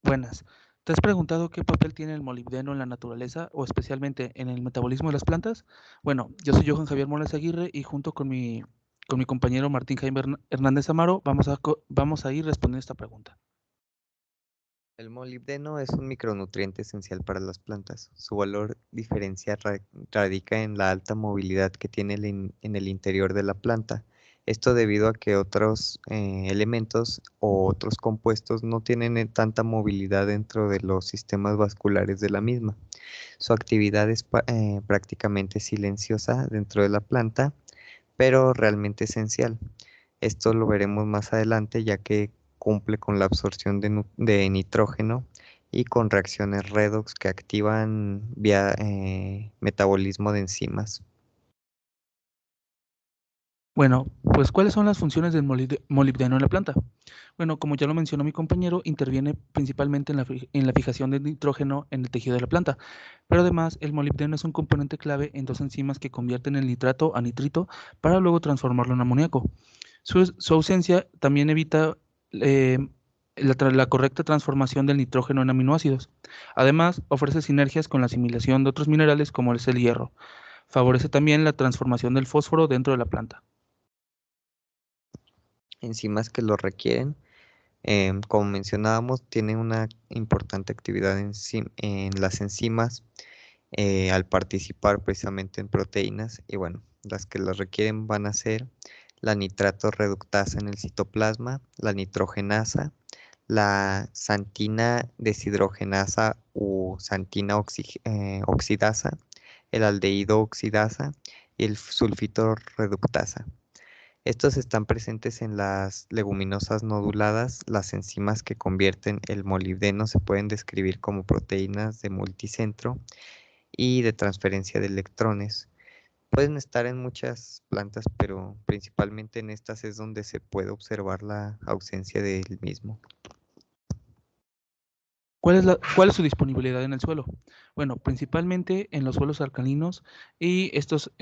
Buenas. ¿Te has preguntado qué papel tiene el molibdeno en la naturaleza o especialmente en el metabolismo de las plantas? Bueno, yo soy Johan Javier Morales Aguirre y junto con mi compañero Martín Jaime Hernández Amaro vamos a ir respondiendo esta pregunta. El molibdeno es un micronutriente esencial para las plantas. Su valor diferencial radica en la alta movilidad que tiene en el interior de la planta. Esto debido a que otros elementos o otros compuestos no tienen tanta movilidad dentro de los sistemas vasculares de la misma. Su actividad es prácticamente silenciosa dentro de la planta, pero realmente esencial. Esto lo veremos más adelante ya que cumple con la absorción de nitrógeno y con reacciones redox que activan vía metabolismo de enzimas. Bueno, pues ¿cuáles son las funciones del molibdeno en la planta? Bueno, como ya lo mencionó mi compañero, interviene principalmente en la fijación de nitrógeno en el tejido de la planta, pero además el molibdeno es un componente clave en dos enzimas que convierten el nitrato a nitrito para luego transformarlo en amoníaco. Su ausencia también evita eh, la correcta transformación del nitrógeno en aminoácidos. Además, ofrece sinergias con la asimilación de otros minerales como es el hierro. Favorece también la transformación del fósforo dentro de la planta. Enzimas que lo requieren, como mencionábamos, tienen una importante actividad en las enzimas al participar precisamente en proteínas y bueno, las que las requieren van a ser la nitrato reductasa en el citoplasma, la nitrogenasa, la santina deshidrogenasa o santina oxidasa, el aldehído oxidasa y el sulfito reductasa. Estos están presentes en las leguminosas noduladas. Las enzimas que convierten el molibdeno se pueden describir como proteínas de multicentro y de transferencia de electrones. Pueden estar en muchas plantas, pero principalmente en estas es donde se puede observar la ausencia del mismo. ¿Cuál es su disponibilidad en el suelo? Bueno, principalmente en los suelos alcalinos y estos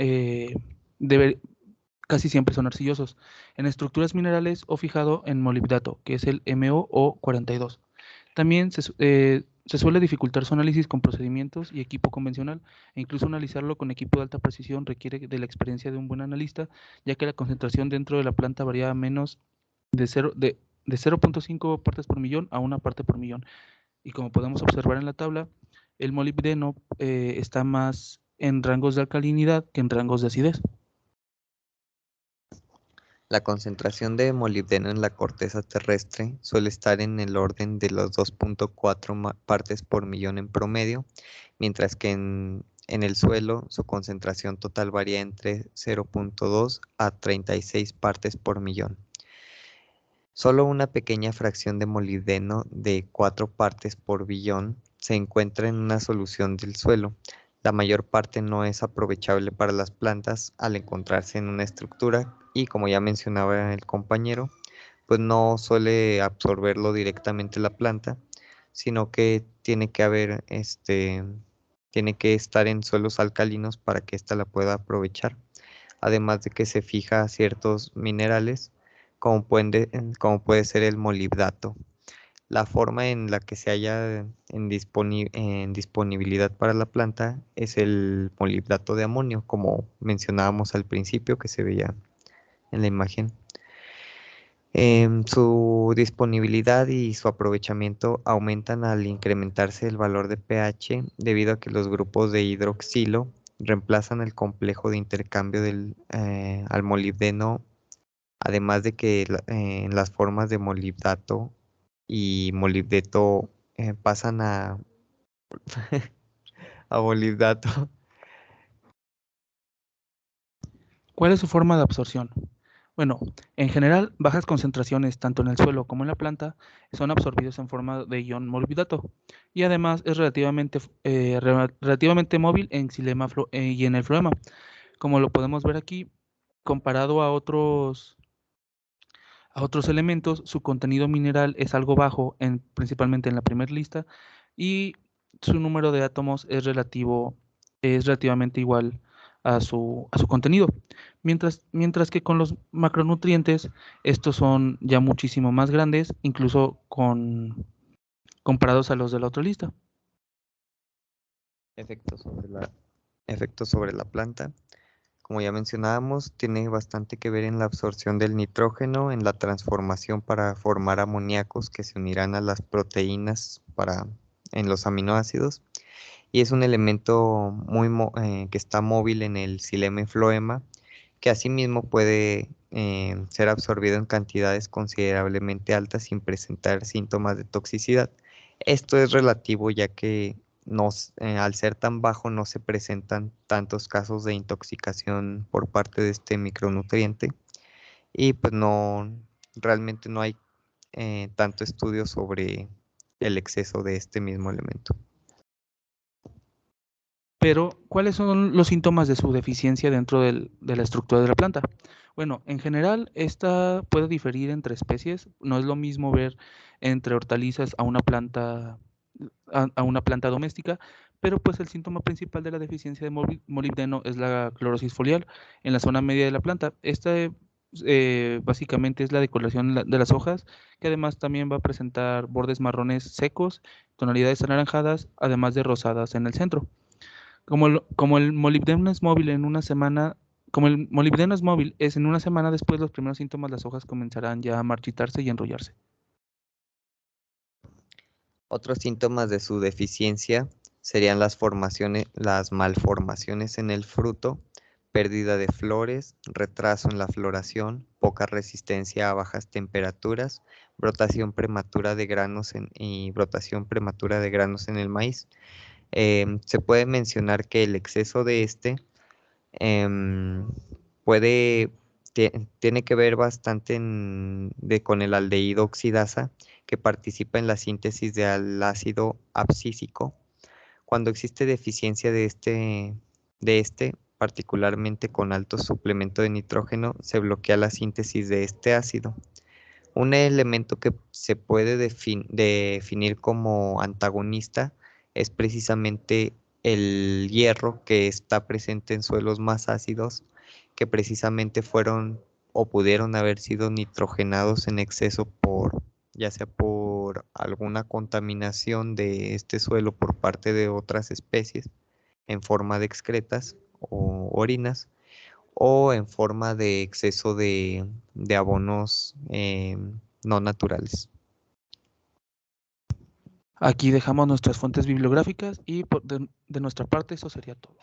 casi siempre son arcillosos, en estructuras minerales o fijado en molibdato, que es el MO42. También se suele dificultar su análisis con procedimientos y equipo convencional, e incluso analizarlo con equipo de alta precisión requiere de la experiencia de un buen analista, ya que la concentración dentro de la planta varía a menos de 0.5 partes por millón a una parte por millón. Y como podemos observar en la tabla, el molibdeno está más en rangos de alcalinidad que en rangos de acidez. La concentración de molibdeno en la corteza terrestre suele estar en el orden de los 2.4 partes por millón en promedio, mientras que en el suelo su concentración total varía entre 0.2 a 36 partes por millón. Solo una pequeña fracción de molibdeno de 4 partes por billón se encuentra en una solución del suelo. La mayor parte no es aprovechable para las plantas al encontrarse en una estructura y, como ya mencionaba el compañero, pues no suele absorberlo directamente la planta, sino que tiene que estar en suelos alcalinos para que ésta la pueda aprovechar, además de que se fija a ciertos minerales como puede ser el molibdato. La forma en la que se halla en disponibilidad para la planta es el molibdato de amonio, como mencionábamos al principio que se veía en la imagen. Su disponibilidad y su aprovechamiento aumentan al incrementarse el valor de pH debido a que los grupos de hidroxilo reemplazan el complejo de intercambio al molibdeno, además de que en las formas de molibdato y molibdeto pasan a molibdato. ¿Cuál es su forma de absorción? Bueno, en general, bajas concentraciones tanto en el suelo como en la planta son absorbidos en forma de ion molibdato y además es relativamente móvil en xilema y en el floema. Como lo podemos ver aquí, comparado a otros elementos, su contenido mineral es algo bajo, principalmente en la primera lista, y su número de átomos es relativamente igual a su contenido. Mientras que con los macronutrientes, estos son ya muchísimo más grandes, incluso comparados a los de la otra lista. Efectos sobre la planta. Como ya mencionábamos, tiene bastante que ver en la absorción del nitrógeno, en la transformación para formar amoníacos que se unirán a las proteínas en los aminoácidos. Y es un elemento que está móvil en el xilema y floema, que asimismo puede ser absorbido en cantidades considerablemente altas sin presentar síntomas de toxicidad. Esto es relativo ya que al ser tan bajo no se presentan tantos casos de intoxicación por parte de este micronutriente y pues realmente no hay tanto estudio sobre el exceso de este mismo elemento. Pero, ¿cuáles son los síntomas de su deficiencia dentro de la estructura de la planta? Bueno, en general, esta puede diferir entre especies. No es lo mismo ver entre hortalizas a una planta doméstica, pero pues el síntoma principal de la deficiencia de molibdeno es la clorosis foliar en la zona media de la planta. Esta básicamente es la decoloración de las hojas, que además también va a presentar bordes marrones secos, tonalidades anaranjadas, además de rosadas en el centro. Como el molibdeno es móvil en una semana, como el molibdeno es móvil, es en una semana después los primeros síntomas, las hojas comenzarán ya a marchitarse y enrollarse. Otros síntomas de su deficiencia serían las malformaciones en el fruto, pérdida de flores, retraso en la floración, poca resistencia a bajas temperaturas, brotación prematura de granos y brotación prematura de granos en el maíz. Se puede mencionar que el exceso de em, tiene que ver bastante con el aldehído oxidasa que participa en la síntesis del ácido abscísico. Cuando existe deficiencia de este, particularmente con alto suplemento de nitrógeno, se bloquea la síntesis de este ácido. Un elemento que se puede definir como antagonista es precisamente el hierro que está presente en suelos más ácidos, que precisamente fueron o pudieron haber sido nitrogenados en exceso ya sea por alguna contaminación de este suelo por parte de otras especies en forma de excretas o orinas, o en forma de exceso de abonos no naturales. Aquí dejamos nuestras fuentes bibliográficas y de nuestra parte eso sería todo.